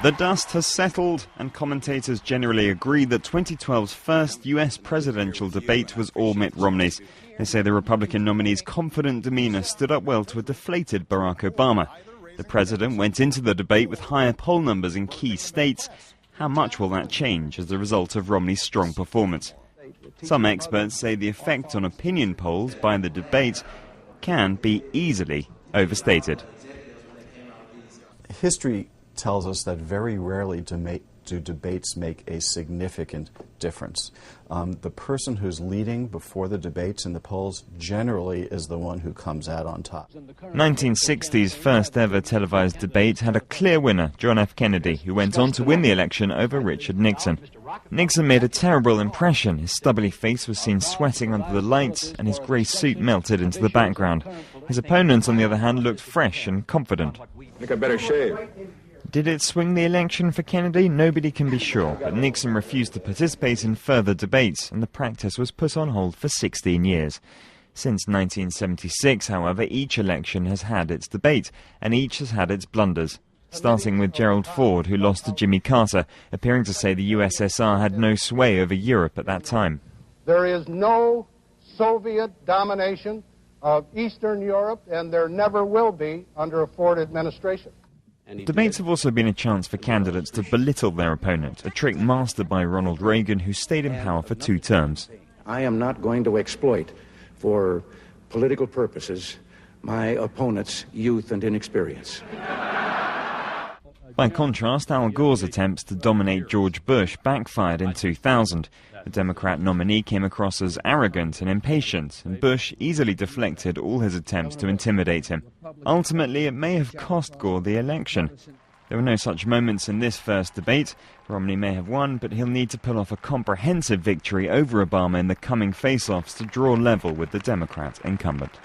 The dust has settled, and commentators generally agree that 2012's first US presidential debate was all Mitt Romney's. They say the Republican nominee's confident demeanor stood up well to a deflated Barack Obama. The president went into the debate with higher poll numbers in key states. How much will that change as a result of Romney's strong performance? Some experts say the effect on opinion polls by the debate can be easily overstated. History tells us that very rarely do debates make a significant difference. The person who's leading before the debates in the polls generally is the one who comes out on top. 1960's first ever televised debate had a clear winner, John F. Kennedy, who went on to win the election over Richard Nixon. Nixon made a terrible impression. His stubbly face was seen sweating under the lights, and his grey suit melted into the background. His opponent, on the other hand, looked fresh and confident. I think I better shave. Did it swing the election for Kennedy? Nobody can be sure, but Nixon refused to participate in further debates, and the practice was put on hold for 16 years. Since 1976, however, each election has had its debate, and each has had its blunders, starting with Gerald Ford, who lost to Jimmy Carter, appearing to say the USSR had no sway over Europe at that time. There is no Soviet domination of Eastern Europe, and there never will be under a Ford administration. Debates have also been a chance for candidates to belittle their opponent, a trick mastered by Ronald Reagan, who stayed in power for 2 terms. I am not going to exploit, for political purposes, my opponent's youth and inexperience. By contrast, Al Gore's attempts to dominate George Bush backfired in 2000. The Democrat nominee came across as arrogant and impatient, and Bush easily deflected all his attempts to intimidate him. Ultimately, it may have cost Gore the election. There were no such moments in this first debate. Romney may have won, but he'll need to pull off a comprehensive victory over Obama in the coming face-offs to draw level with the Democrat incumbent.